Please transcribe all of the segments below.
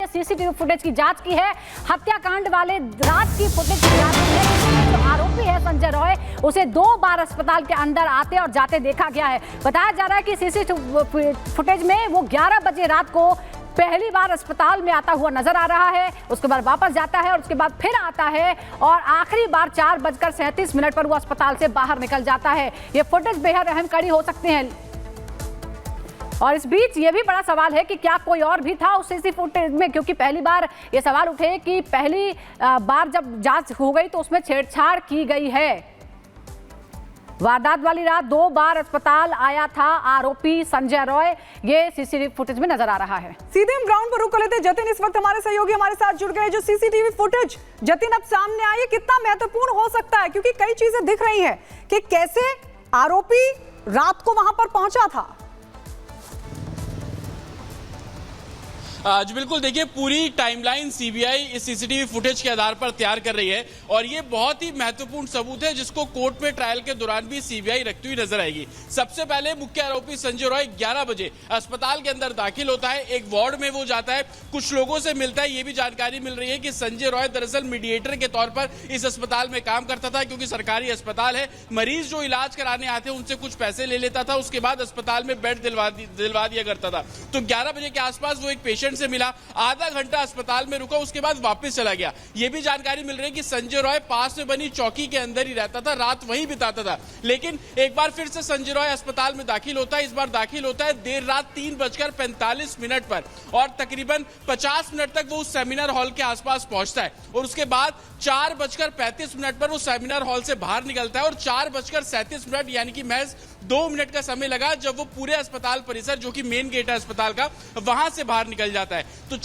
CCTV footage की जांच की है। हत्याकांड वाले रात की फुटेज की जांच की है। जो आरोपी है संजय रॉय, उसे 2 बार अस्पताल के अंदर आते और जाते देखा गया है। बताया जा रहा है कि सीसीटीवी फुटेज में वो 11 बजे रात को पहली बार अस्पताल में आता हुआ नजर आ रहा है, उसके बाद वापस जाता है और उसके बाद फिर आता है और आखिरी बार 4:37 पर वो अस्पताल से बाहर निकल जाता है। ये फुटेज बेहद अहम कड़ी हो सकते हैं। और इस बीच ये भी बड़ा सवाल है कि क्या कोई और भी था उस सीसी फुटेज में, क्योंकि पहली बार ये सवाल उठे कि पहली बार जब जांच हो गई तो उसमें छेड़छाड़ की गई है। वारदात वाली रात 2 बार अस्पताल आया था आरोपी संजय रॉय, ये सीसीटीवी फुटेज में नजर आ रहा है। सीधे हम ग्राउंड पर रुक कर लेते हैं। जतिन इस वक्त हमारे सहयोगी हमारे साथ जुड़ गए। जो सीसीटीवी फुटेज जतिन अब सामने आई है, कितना महत्वपूर्ण हो सकता है, क्योंकि कई चीजें दिख रही हैं कि कैसे आरोपी रात को वहां पर पहुंचा था। जी बिल्कुल, देखिए पूरी टाइमलाइन सीबीआई इस सीसीटीवी फुटेज के आधार पर तैयार कर रही है और ये बहुत ही महत्वपूर्ण सबूत है जिसको कोर्ट में ट्रायल के दौरान भी सीबीआई रखती हुई नजर आएगी। सबसे पहले मुख्य आरोपी संजय रॉय 11 बजे अस्पताल के अंदर दाखिल होता है, एक वार्ड में वो जाता है, कुछ लोगों से मिलता है। ये भी जानकारी मिल रही है कि संजय रॉय दरअसल मीडिएटर के तौर पर इस अस्पताल में काम करता था, क्योंकि सरकारी अस्पताल है। मरीज जो इलाज कराने आते हैं उनसे कुछ पैसे ले लेता था, उसके बाद अस्पताल में बेड दिलवा दिया करता था। तो 11 बजे के आसपास वो एक पेशेंट से मिला, आधा घंटा अस्पताल में रुका, उसके बाद वापस चला गया। यह भी जानकारी मिल रही है कि संजय रॉय पास में बनी चौकी के अंदर ही रहता था, रात वहीं बिताता था। लेकिन एक बार फिर से संजय रॉय अस्पताल में दाखिल होता है। इस बार दाखिल होता है देर रात 3:45 पर और तकरीबन 50 मिनट तक वो उस सेमिनार हॉल के आसपास पहुंचता है और उसके बाद 4:35 पर वो सेमिनार हॉल से बाहर निकलता है और 4:37 यानी कि महज 2 मिनट का समय लगा जब वो पूरे अस्पताल परिसर, जो कि मेन गेट है अस्पताल का, वहां से बाहर निकल जाता है। तो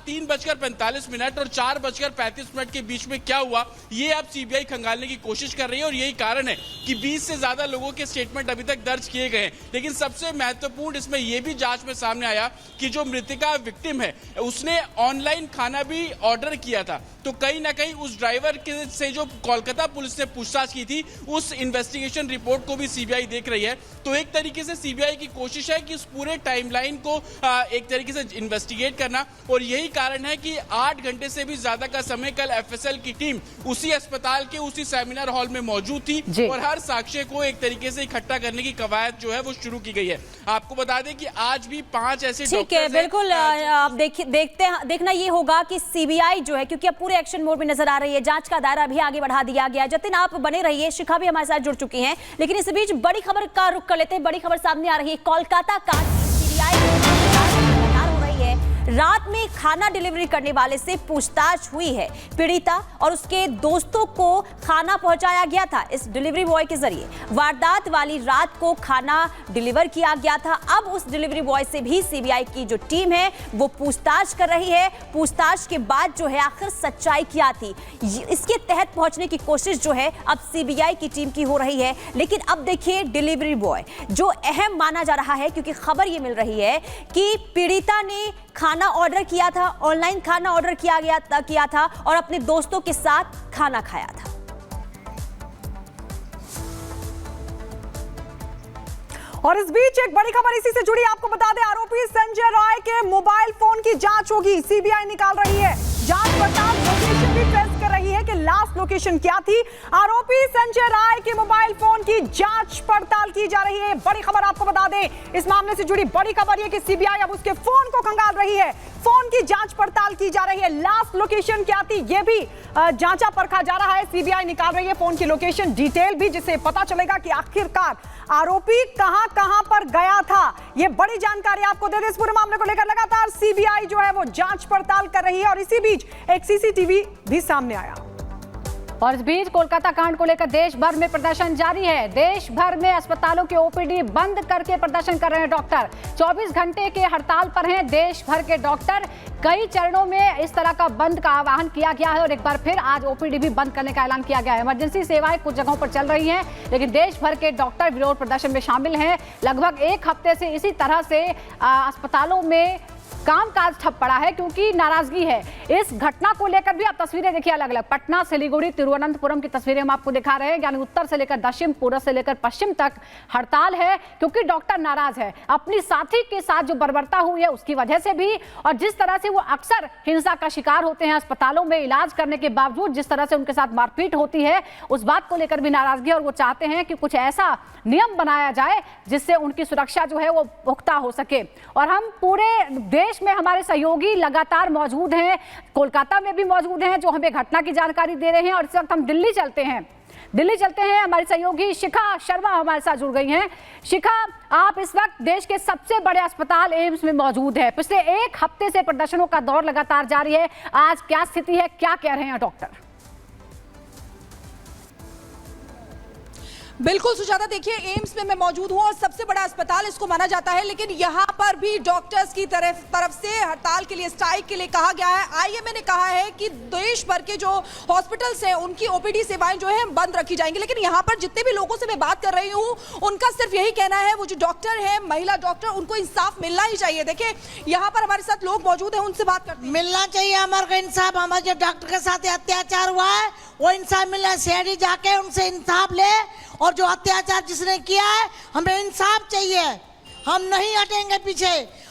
3:45 और 4:35 के बीच में क्या हुआ, ये अब सीबीआई खंगालने की कोशिश कर रही है और यही कारण है कि 20 से ज्यादा लोगों के स्टेटमेंट अभी तक दर्ज किए गए हैं। लेकिन सबसे महत्वपूर्ण इसमें यह भी जांच में सामने आया कि जो मृतिका विक्टिम है उसने ऑनलाइन खाना भी ऑर्डर किया था। तो कहीं ना कहीं उस ड्राइवर से जो कोलकाता पुलिस ने पूछताछ की थी, उस इन्वेस्टिगेशन रिपोर्ट को भी सीबीआई देख रही है। तो एक तरीके से सीबीआई की कोशिश है कि इस पूरे टाइमलाइन को एक तरीके से इन्वेस्टिगेट करना, और यही कारण है कि 8 घंटे से भी ज्यादा का समय कल एफएसएल की टीम उसी अस्पताल के उसी सेमिनार हॉल में मौजूद थी और हर साक्ष्य को एक तरीके से इकट्ठा करने की कवायद जो है वो शुरू की गई है। आपको बता दें कि आज भी 5 ऐसे ठीक है, बिल्कुल आप देखना ये होगा कि सीबीआई जो है, क्योंकि अब पूरे एक्शन मोड में नजर आ रही है, जांच का दायरा भी आगे बढ़ा दिया गया। जतिन आप बने रहिए, शिखा भी हमारे साथ जुड़ चुकी हैं, लेकिन इस बीच बड़ी खबर का रुख कर लेते हैं। बड़ी खबर सामने आ रही है, कोलकाता का सीबीआई रात में खाना डिलीवरी करने वाले से पूछताछ हुई है। पीड़िता और उसके दोस्तों को खाना पहुंचाया गया था इस डिलीवरी बॉय के जरिए। वारदात वाली रात को खाना डिलीवर किया गया था। अब उस डिलीवरी बॉय से भी सीबीआई की जो टीम है वो पूछताछ कर रही है। पूछताछ के बाद जो है आखिर सच्चाई क्या थी, इसके तहत पहुंचने की कोशिश जो है अब सीबीआई की टीम की हो रही है। लेकिन अब देखिए डिलीवरी बॉय जो अहम माना जा रहा है, क्योंकि खबर ये मिल रही है कि पीड़िता ने खाना ऑर्डर किया था, ऑनलाइन खाना ऑर्डर किया था और अपने दोस्तों के साथ खाना खाया था। और इस बीच एक बड़ी खबर इसी से जुड़ी, आपको बता दें आरोपी संजय रॉय के मोबाइल फोन की जांच होगी, सीबीआई निकाल रही है। जांच पड़ताल लोकेशन भी ट्रेस कर रही है कि लास्ट लोकेशन क्या थी। आरोपी संजय रॉय के मोबाइल फोन की जांच पड़ताल की जा रही है। बड़ी खबर आपको बता दें, इस मामले से जुड़ी बड़ी खबर यह कि सीबीआई अब उसके फोन को खंगाल रही है। फोन की जांच पड़ताल की जा रही है। लास्ट लोकेशन क्या थी यह भी जांचा परखा जा रहा है। सीबीआई निकाल रही है फोन की लोकेशन डिटेल भी, जिससे पता चलेगा कि आखिरकार आरोपी कहां पर गया था। यह बड़ी जानकारी आपको दे दें। इस पूरे मामले को लेकर लगातार सीबीआई जो है वो जांच पड़ताल कर रही है और इसी बीच एक सीसीटीवी भी सामने आया। और इस बीच कोलकाता कांड को लेकर देश भर में प्रदर्शन जारी है। देश भर में अस्पतालों के ओपीडी बंद करके प्रदर्शन कर रहे हैं डॉक्टर। 24 घंटे के हड़ताल पर हैं देश भर के डॉक्टर। कई चरणों में इस तरह का बंद का आह्वान किया गया है और एक बार फिर आज ओपीडी भी बंद करने का ऐलान किया गया है। इमरजेंसी सेवाएं कुछ जगहों पर चल रही हैं, लेकिन देश भर के डॉक्टर विरोध प्रदर्शन में शामिल हैं। लगभग एक हफ्ते से इसी तरह से अस्पतालों में कामकाज ठप पड़ा है क्योंकि नाराजगी है। इस घटना को लेकर भी आप तस्वीरें देखिए अलग अलग, पटना, सिलीगुड़ी, तिरुवनंतपुरम की तस्वीरें हम आपको दिखा रहे हैं। यानी उत्तर से लेकर दक्षिण, पूर्व से लेकर पश्चिम तक हड़ताल है क्योंकि डॉक्टर नाराज है अपनी साथी के साथ जो बर्बरता हुई है उसकी वजह से भी, और जिस तरह से वो अक्सर हिंसा का शिकार होते हैं अस्पतालों में इलाज करने के बावजूद, जिस तरह से उनके साथ मारपीट होती है उस बात को लेकर भी नाराजगी। और वो चाहते हैं कि कुछ ऐसा नियम बनाया जाए जिससे उनकी सुरक्षा जो है वो पुख्ता हो सके। और हम पूरे देश में हमारे सहयोगी लगातार मौजूद हैं, कोलकाता में भी मौजूद हैं जो हमें घटना की जानकारी दे रहे हैं। और इस वक्त हम दिल्ली चलते हैं, हमारी सहयोगी शिखा शर्मा हमारे साथ जुड़ गई हैं। शिखा, आप इस वक्त देश के सबसे बड़े अस्पताल एम्स में मौजूद है। पिछले एक हफ्ते से प्रदर्शनों का दौर लगातार जारी है, आज क्या स्थिति है, क्या कह रहे हैं डॉक्टर? बिल्कुल सुजाता, देखिए एम्स में मैं मौजूद हूं और सबसे बड़ा अस्पताल इसको माना जाता है, लेकिन यहां पर भी डॉक्टर्स की तरफ से हड़ताल के लिए, स्ट्राइक के लिए कहा गया है। आईएमए ने कहा है कि देश भर के जो हॉस्पिटल्स हैं उनकी ओपीडी सेवाएं जो है बंद रखी जाएंगी, लेकिन यहां पर जितने भी लोगों से मैं बात कर रही हूं उनका सिर्फ यही कहना है, वो जो डॉक्टर है, महिला डॉक्टर, उनको इंसाफ मिलना ही चाहिए। देखिए यहाँ पर हमारे साथ लोग मौजूद है, उनसे बात करते हैं। मिलना चाहिए हमारे को इंसाफ। हमारे जो डॉक्टर के साथ अत्याचार हुआ है वो इंसाफ मिलना है। सीआईडी जाके उनसे इंसाफ ले, और जो अत्याचार जिसने किया है हमें इंसाफ चाहिए। हम नहीं हटेंगे पीछे।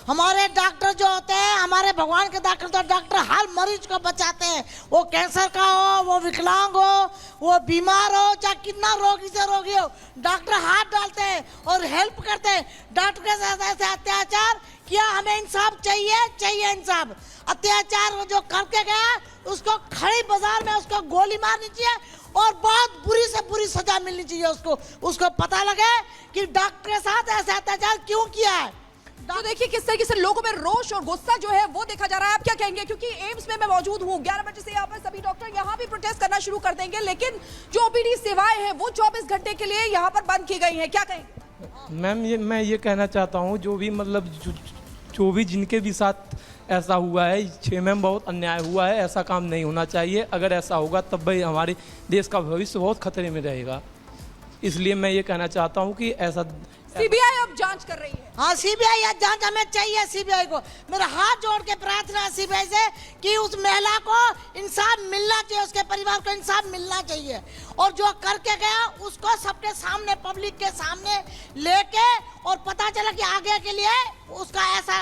हमारे डॉक्टर जो होते हैं, हमारे भगवान के डॉक्टर, तो डॉक्टर हर मरीज को बचाते हैं, वो कैंसर का हो, वो विकलांग हो, वो बीमार हो, चाहे कितना रोगी से रोगी हो, डॉक्टर हाथ डालते हैं और हेल्प करते हैं। डॉक्टर के साथ ऐसे अत्याचार किया, हमें इंसाफ चाहिए इंसाफ। अत्याचार जो करके गया उसको खड़ी बाजार में उसको गोली मारनी चाहिए और बहुत बुरी से बुरी सजा मिलनी चाहिए उसको पता लगे कि डॉक्टर के साथ ऐसा अत्याचार क्यों किया है। तो देखिए किस तरीके से लोगों में रोष और गुस्सा जो है वो देखा जा रहा है। आप क्या कहेंगे, क्योंकि एम्स में मैं मौजूद हूँ, 11 बजे से यहाँ पर सभी डॉक्टर यहाँ भी प्रोटेस्ट करना शुरू कर देंगे, लेकिन जो ओपीडी सेवाएं हैं वो 24 घंटे के लिए यहाँ पर बंद की गई हैं। क्या कहेंगे? मैम, मैं ये कहना चाहता हूँ, जो भी जिनके भी साथ ऐसा हुआ है, 6 में बहुत अन्याय हुआ है, ऐसा काम नहीं होना चाहिए। अगर ऐसा होगा तब भाई हमारे देश का भविष्य बहुत खतरे में रहेगा। इसलिए मैं ये कहना चाहता हूँ कि ऐसा सीबीआई अब जांच कर रही है। हाँ, सीबीआई जांच हमें चाहिए। सीबीआई को मेरा हाथ जोड़ के प्रार्थना है सीबीआई से कि उस महिला को इंसाफ मिलना चाहिए, उसके परिवार को इंसाफ मिलना चाहिए, और जो करके गया उसको सबके सामने, पब्लिक के सामने लेके, और पता चला कि आगे के लिए उसका ऐसा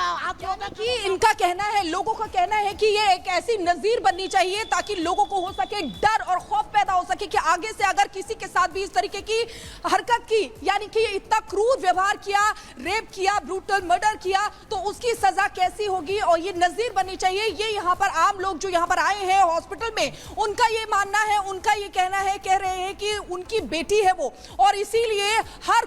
होगा कि इनका कहना है, लोगों का कहना है कि ये एक ऐसी नजीर बननी चाहिए ताकि लोगों को हो सके डर और खौफ पैदा हो सके कि आगे से अगर किसी के साथ भी इस तरीके की हरकत की, यानी कि इतना क्रूर व्यवहार किया, रेप किया, ब्रूटल मर्डर किया, तो उसकी सजा कैसी होगी, और ये नजीर बननी चाहिए। ये यहाँ पर आम लोग जो यहाँ पर आए हैं हॉस्पिटल में, उनका ये मानना है, उनका ये कहना है, कह रहे हैं कि उनकी बेटी है वो, और इसीलिए हर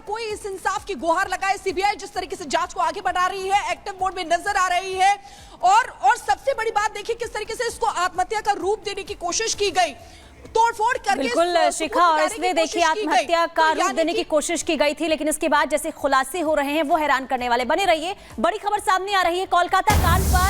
कोई इस इंसाफ की गुहार लगाए। सीबीआई जिस तरीके से जांच को आगे बढ़ा रही है, एक्टिव मोड में नजर आ रही है, और सबसे बड़ी बात देखिए किस तरीके से इसको आत्महत्या का रूप देने की कोशिश की गई, तोड़फोड़ करके। बिल्कुल शिखा, और इसमें देखिए आत्महत्या का रूप देने की कोशिश की गई थी, लेकिन इसके बाद जैसे खुलासे हो रहे हैं वो हैरान करने वाले। बने रहिए, बड़ी खबर सामने आ रही है कोलकाता कांड पर।